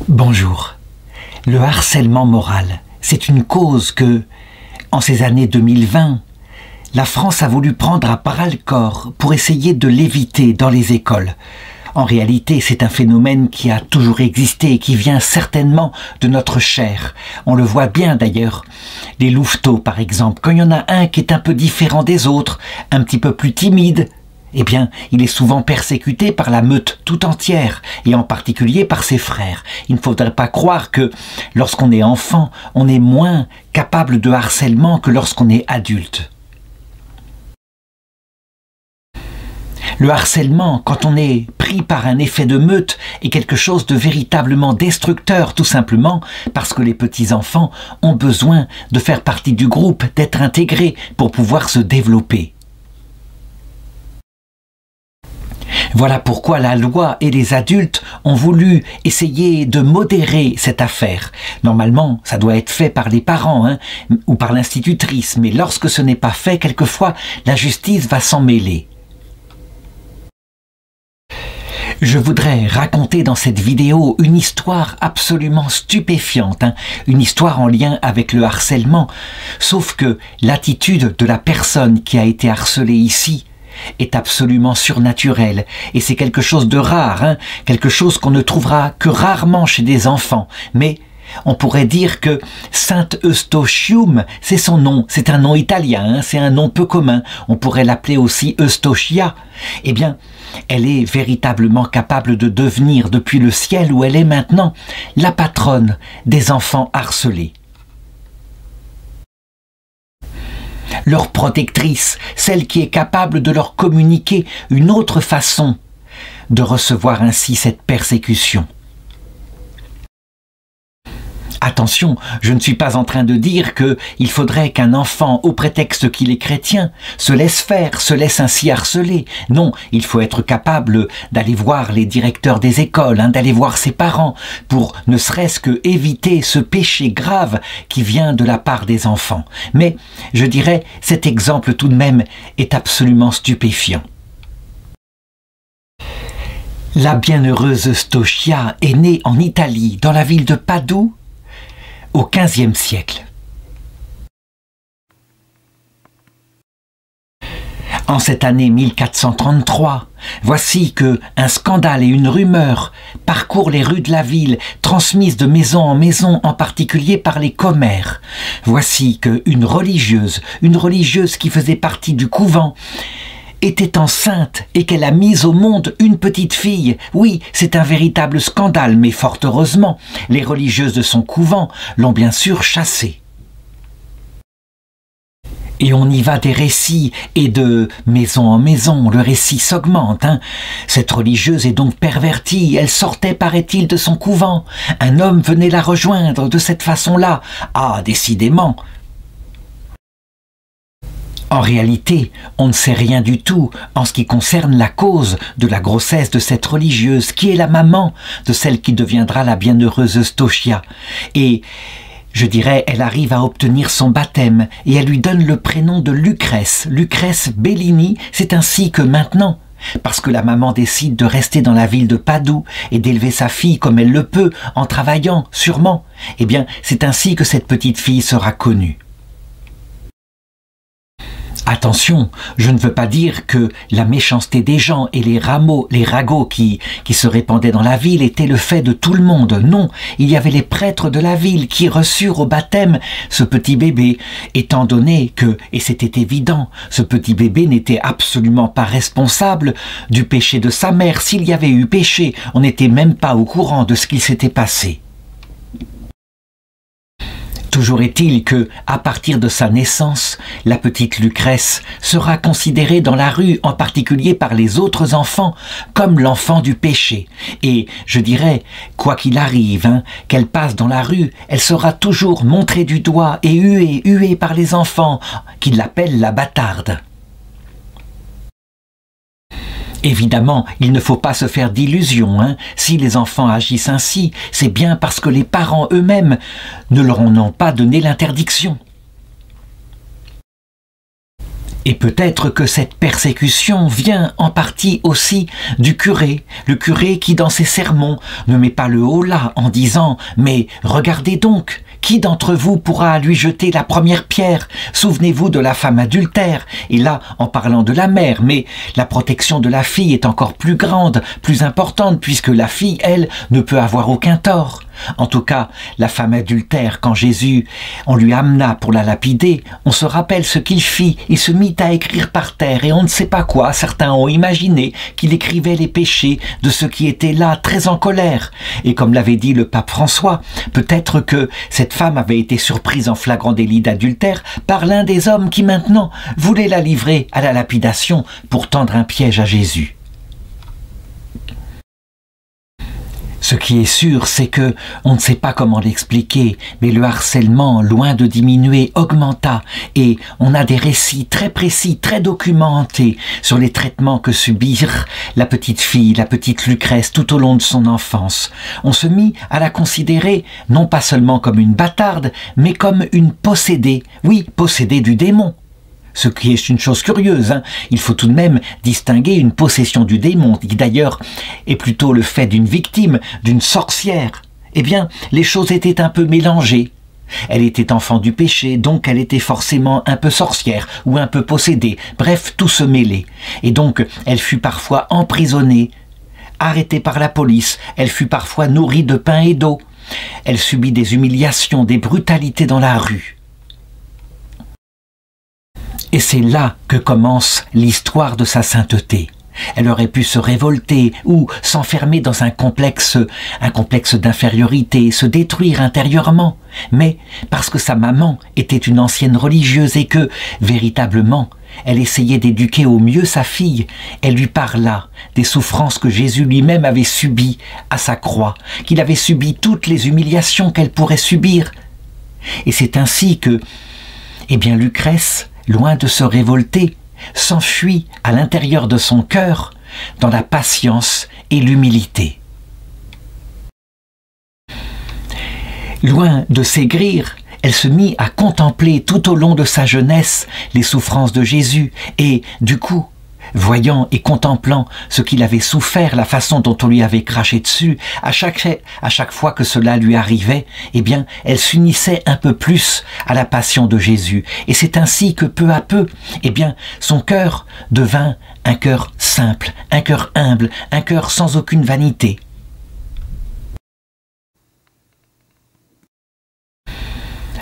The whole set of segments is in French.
Bonjour. Le harcèlement moral, c'est une cause que, en ces années 2020, la France a voulu prendre à bras-le-corps pour essayer de l'éviter dans les écoles. En réalité, c'est un phénomène qui a toujours existé et qui vient certainement de notre chair. On le voit bien d'ailleurs. Les louveteaux, par exemple, quand il y en a un qui est un peu différent des autres, un petit peu plus timide, eh bien, il est souvent persécuté par la meute tout entière, et en particulier par ses frères. Il ne faudrait pas croire que, lorsqu'on est enfant, on est moins capable de harcèlement que lorsqu'on est adulte. Le harcèlement, quand on est pris par un effet de meute, est quelque chose de véritablement destructeur, tout simplement parce que les petits-enfants ont besoin de faire partie du groupe, d'être intégrés pour pouvoir se développer. Voilà pourquoi la loi et les adultes ont voulu essayer de modérer cette affaire. Normalement, ça doit être fait par les parents ou par l'institutrice, mais lorsque ce n'est pas fait, quelquefois, la justice va s'en mêler. Je voudrais raconter dans cette vidéo une histoire absolument stupéfiante, une histoire en lien avec le harcèlement, sauf que l'attitude de la personne qui a été harcelée ici est absolument surnaturelle, et c'est quelque chose de rare, quelque chose qu'on ne trouvera que rarement chez des enfants, mais on pourrait dire que Sainte Eustochium, c'est son nom, c'est un nom italien, c'est un nom peu commun, on pourrait l'appeler aussi Eustochia. Eh bien, elle est véritablement capable de devenir, depuis le ciel où elle est maintenant, la patronne des enfants harcelés. Leur protectrice, celle qui est capable de leur communiquer une autre façon de recevoir ainsi cette persécution. Attention, je ne suis pas en train de dire qu'il faudrait qu'un enfant, au prétexte qu'il est chrétien, se laisse faire, se laisse ainsi harceler. Non, il faut être capable d'aller voir les directeurs des écoles, d'aller voir ses parents, pour ne serait-ce que éviter ce péché grave qui vient de la part des enfants. Mais, je dirais, cet exemple tout de même est absolument stupéfiant. La bienheureuse Eustochia est née en Italie, dans la ville de Padoue, au XVe siècle. En cette année 1433, voici que un scandale et une rumeur parcourent les rues de la ville, transmises de maison en maison, en particulier par les commères. Voici qu'une religieuse qui faisait partie du couvent, était enceinte et qu'elle a mis au monde une petite fille. Oui, c'est un véritable scandale, mais fort heureusement, les religieuses de son couvent l'ont bien sûr chassée. Et on y va des récits, et de maison en maison, le récit s'augmente. Cette religieuse est donc pervertie, elle sortait, paraît-il, de son couvent. Un homme venait la rejoindre de cette façon-là. Ah, décidément! En réalité, on ne sait rien du tout en ce qui concerne la cause de la grossesse de cette religieuse, qui est la maman de celle qui deviendra la bienheureuse Eustochia. Et, je dirais, elle arrive à obtenir son baptême, et elle lui donne le prénom de Lucrèce, Lucrèce Bellini, c'est ainsi que maintenant, parce que la maman décide de rester dans la ville de Padoue et d'élever sa fille comme elle le peut, en travaillant, sûrement, eh bien, c'est ainsi que cette petite fille sera connue. Attention, je ne veux pas dire que la méchanceté des gens et les ragots qui se répandaient dans la ville étaient le fait de tout le monde. Non, il y avait les prêtres de la ville qui reçurent au baptême ce petit bébé, étant donné que, et c'était évident, ce petit bébé n'était absolument pas responsable du péché de sa mère. S'il y avait eu péché, on n'était même pas au courant de ce qui s'était passé. Toujours est-il que, à partir de sa naissance, la petite Lucrèce sera considérée dans la rue, en particulier par les autres enfants, comme l'enfant du péché. Et, je dirais, quoi qu'il arrive, qu'elle passe dans la rue, elle sera toujours montrée du doigt et huée par les enfants, qui l'appellent la bâtarde. Évidemment, il ne faut pas se faire d'illusions. Si les enfants agissent ainsi, c'est bien parce que les parents eux-mêmes ne leur en ont pas donné l'interdiction. Et peut-être que cette persécution vient en partie aussi du curé, le curé qui dans ses sermons ne met pas le holà en disant « Mais regardez donc, qui d'entre vous pourra lui jeter la première pierre? Souvenez-vous de la femme adultère. » Et là, en parlant de la mère, mais la protection de la fille est encore plus grande, plus importante, puisque la fille, elle, ne peut avoir aucun tort. En tout cas, la femme adultère, quand Jésus, on lui amena pour la lapider, on se rappelle ce qu'il fit et se mit à écrire par terre, et on ne sait pas quoi, certains ont imaginé qu'il écrivait les péchés de ceux qui étaient là, très en colère. Et comme l'avait dit le pape François, peut-être que cette femme avait été surprise en flagrant délit d'adultère par l'un des hommes qui maintenant voulait la livrer à la lapidation pour tendre un piège à Jésus. Ce qui est sûr, c'est que, on ne sait pas comment l'expliquer, mais le harcèlement, loin de diminuer, augmenta, et on a des récits très précis, très documentés sur les traitements que subirent la petite fille, la petite Lucrèce, tout au long de son enfance. On se mit à la considérer, non pas seulement comme une bâtarde, mais comme une possédée, oui, possédée du démon. Ce qui est une chose curieuse, hein. Il faut tout de même distinguer une possession du démon, qui d'ailleurs est plutôt le fait d'une victime, d'une sorcière. Eh bien, les choses étaient un peu mélangées. Elle était enfant du péché, donc elle était forcément un peu sorcière ou un peu possédée, bref, tout se mêlait. Et donc, elle fut parfois emprisonnée, arrêtée par la police, elle fut parfois nourrie de pain et d'eau. Elle subit des humiliations, des brutalités dans la rue. Et c'est là que commence l'histoire de sa sainteté. Elle aurait pu se révolter ou s'enfermer dans un complexe d'infériorité, se détruire intérieurement. Mais parce que sa maman était une ancienne religieuse et que, véritablement, elle essayait d'éduquer au mieux sa fille, elle lui parla des souffrances que Jésus lui-même avait subies à sa croix, qu'il avait subi toutes les humiliations qu'elle pourrait subir. Et c'est ainsi que, eh bien, Lucrèce, loin de se révolter, s'enfuit à l'intérieur de son cœur dans la patience et l'humilité. Loin de s'aigrir, elle se mit à contempler tout au long de sa jeunesse les souffrances de Jésus et, du coup, voyant et contemplant ce qu'il avait souffert, la façon dont on lui avait craché dessus, à chaque fois que cela lui arrivait, eh bien, elle s'unissait un peu plus à la passion de Jésus. Et c'est ainsi que peu à peu, eh bien, son cœur devint un cœur simple, un cœur humble, un cœur sans aucune vanité.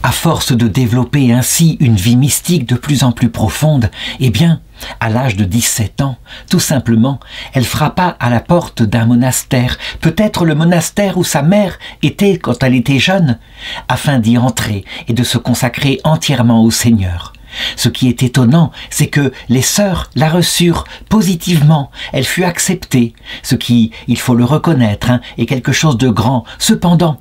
À force de développer ainsi une vie mystique de plus en plus profonde, eh bien, à l'âge de 17 ans, tout simplement, elle frappa à la porte d'un monastère, peut-être le monastère où sa mère était quand elle était jeune, afin d'y entrer et de se consacrer entièrement au Seigneur. Ce qui est étonnant, c'est que les sœurs la reçurent positivement, elle fut acceptée, ce qui, il faut le reconnaître, est quelque chose de grand. Cependant,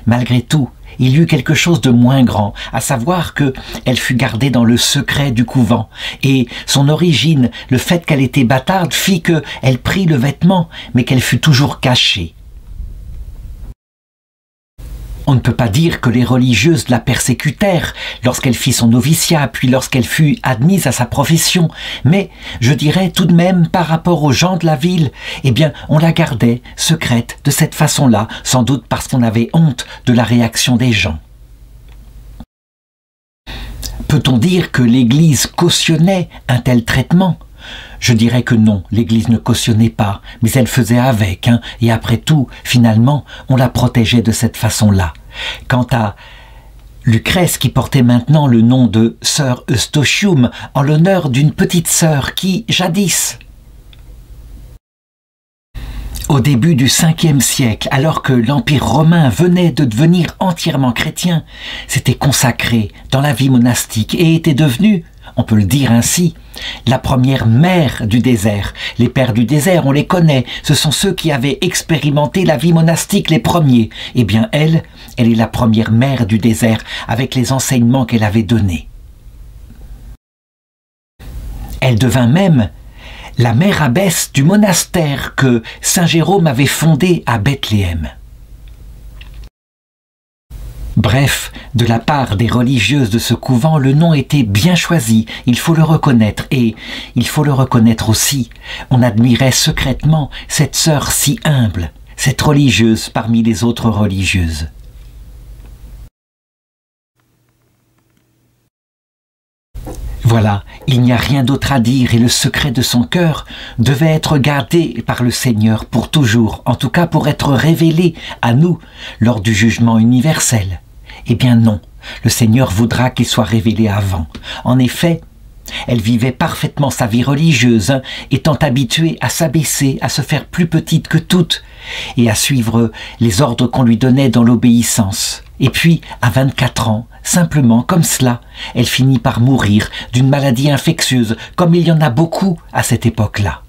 malgré tout, il y eut quelque chose de moins grand, à savoir que elle fut gardée dans le secret du couvent, et son origine, le fait qu'elle était bâtarde, fit qu'elle prit le vêtement, mais qu'elle fut toujours cachée. On ne peut pas dire que les religieuses la persécutèrent lorsqu'elle fit son noviciat, puis lorsqu'elle fut admise à sa profession, mais je dirais tout de même par rapport aux gens de la ville, eh bien on la gardait secrète de cette façon-là, sans doute parce qu'on avait honte de la réaction des gens. Peut-on dire que l'Église cautionnait un tel traitement ? Je dirais que non, l'Église ne cautionnait pas, mais elle faisait avec, et après tout, finalement, on la protégeait de cette façon-là. Quant à Lucrèce, qui portait maintenant le nom de sœur Eustochium, en l'honneur d'une petite sœur qui, jadis, au début du 5e siècle, alors que l'Empire romain venait de devenir entièrement chrétien, s'était consacrée dans la vie monastique et était devenue, on peut le dire ainsi, la première mère du désert. Les pères du désert, on les connaît, ce sont ceux qui avaient expérimenté la vie monastique les premiers. Eh bien elle est la première mère du désert, avec les enseignements qu'elle avait donnés. Elle devint même la mère abbesse du monastère que Saint Jérôme avait fondé à Bethléem. Bref, de la part des religieuses de ce couvent, le nom était bien choisi, il faut le reconnaître, et il faut le reconnaître aussi, on admirait secrètement cette sœur si humble, cette religieuse parmi les autres religieuses. Voilà, il n'y a rien d'autre à dire et le secret de son cœur devait être gardé par le Seigneur pour toujours, en tout cas pour être révélé à nous lors du jugement universel. Eh bien non, le Seigneur voudra qu'il soit révélé avant. En effet, elle vivait parfaitement sa vie religieuse, étant habituée à s'abaisser, à se faire plus petite que toutes et à suivre les ordres qu'on lui donnait dans l'obéissance. Et puis, à 24 ans, simplement comme cela, elle finit par mourir d'une maladie infectieuse, comme il y en a beaucoup à cette époque-là.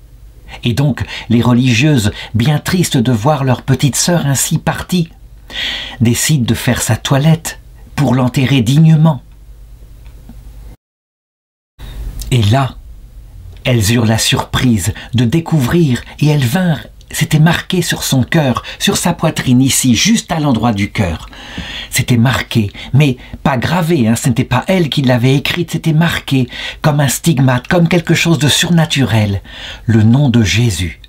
Et donc, les religieuses, bien tristes de voir leur petite sœur ainsi partie, décident de faire sa toilette pour l'enterrer dignement. Et là, elles eurent la surprise de découvrir, et elles vinrent, c'était marqué sur son cœur, sur sa poitrine ici, juste à l'endroit du cœur. C'était marqué, mais pas gravé, ce n'était pas elle qui l'avait écrite, c'était marqué comme un stigmate, comme quelque chose de surnaturel, le nom de Jésus.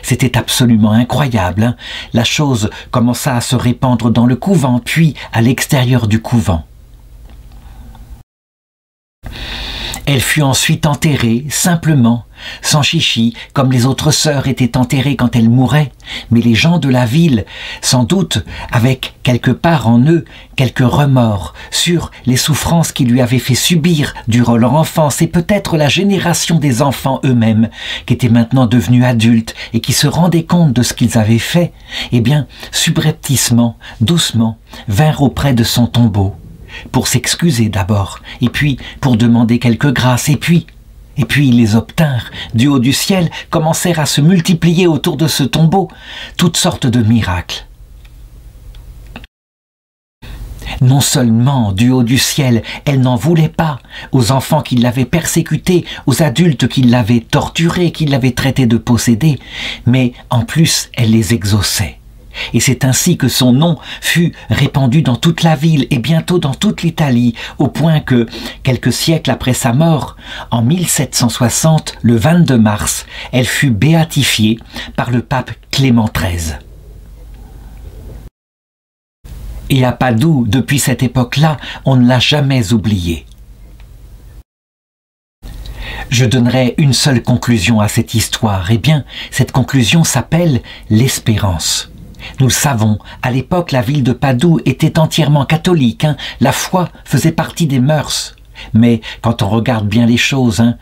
C'était absolument incroyable, La chose commença à se répandre dans le couvent, puis à l'extérieur du couvent. Elle fut ensuite enterrée, simplement, sans chichi, comme les autres sœurs étaient enterrées quand elles mouraient. Mais les gens de la ville, sans doute, avec quelque part en eux, quelques remords sur les souffrances qu'ils lui avaient fait subir durant leur enfance et peut-être la génération des enfants eux-mêmes, qui étaient maintenant devenus adultes et qui se rendaient compte de ce qu'ils avaient fait, eh bien, subrepticement, doucement, vinrent auprès de son tombeau. Pour s'excuser d'abord, et puis pour demander quelques grâces, et puis ils les obtinrent. Du haut du ciel commencèrent à se multiplier autour de ce tombeau toutes sortes de miracles. Non seulement du haut du ciel, elle n'en voulait pas aux enfants qui l'avaient persécuté, aux adultes qui l'avaient torturé, qui l'avaient traité de possédé, mais en plus elle les exauçait. Et c'est ainsi que son nom fut répandu dans toute la ville et bientôt dans toute l'Italie, au point que, quelques siècles après sa mort, en 1760, le 22 mars, elle fut béatifiée par le pape Clément XIII. Et à Padoue, depuis cette époque-là, on ne l'a jamais oubliée. Je donnerai une seule conclusion à cette histoire. Eh bien, cette conclusion s'appelle l'espérance. Nous le savons, à l'époque, la ville de Padoue était entièrement catholique. La foi faisait partie des mœurs. Mais quand on regarde bien les choses,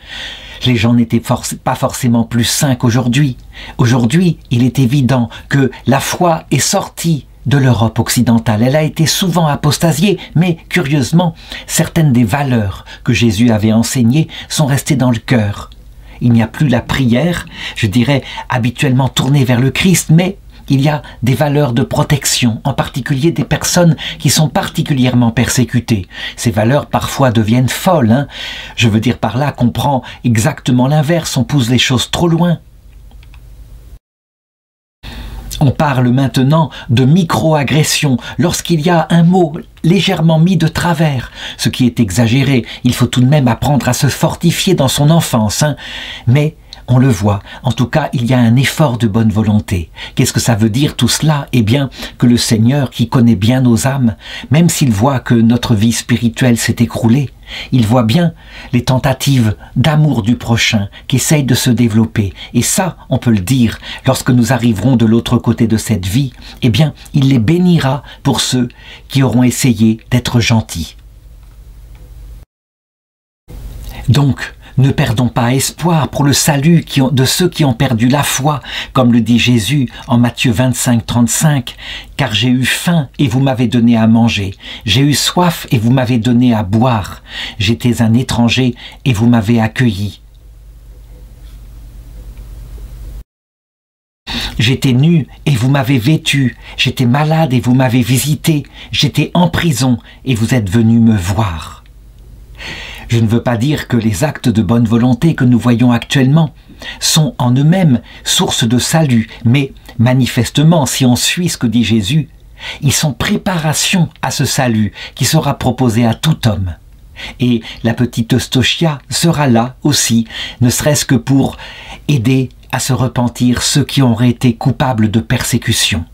les gens n'étaient pas forcément plus saints qu'aujourd'hui. Aujourd'hui, il est évident que la foi est sortie de l'Europe occidentale. Elle a été souvent apostasiée, mais curieusement, certaines des valeurs que Jésus avait enseignées sont restées dans le cœur. Il n'y a plus la prière, je dirais habituellement tournée vers le Christ, mais il y a des valeurs de protection, en particulier des personnes qui sont particulièrement persécutées. Ces valeurs parfois deviennent folles. Je veux dire par là qu'on prend exactement l'inverse, on pousse les choses trop loin. On parle maintenant de micro-agression lorsqu'il y a un mot légèrement mis de travers, ce qui est exagéré. Il faut tout de même apprendre à se fortifier dans son enfance, mais on le voit, en tout cas, il y a un effort de bonne volonté. Qu'est-ce que ça veut dire tout cela? Eh bien, que le Seigneur, qui connaît bien nos âmes, même s'il voit que notre vie spirituelle s'est écroulée, il voit bien les tentatives d'amour du prochain qui essayent de se développer. Et ça, on peut le dire, lorsque nous arriverons de l'autre côté de cette vie, eh bien, il les bénira pour ceux qui auront essayé d'être gentils. Donc, ne perdons pas espoir pour le salut de ceux qui ont perdu la foi, comme le dit Jésus en Matthieu 25, 35, « Car j'ai eu faim et vous m'avez donné à manger, j'ai eu soif et vous m'avez donné à boire, j'étais un étranger et vous m'avez accueilli. J'étais nu et vous m'avez vêtu, j'étais malade et vous m'avez visité, j'étais en prison et vous êtes venus me voir. » Je ne veux pas dire que les actes de bonne volonté que nous voyons actuellement sont en eux-mêmes source de salut, mais manifestement, si on suit ce que dit Jésus, Ils sont préparation à ce salut qui sera proposé à tout homme. Et la petite Eustochia sera là aussi, ne serait-ce que pour aider à se repentir ceux qui auraient été coupables de persécution.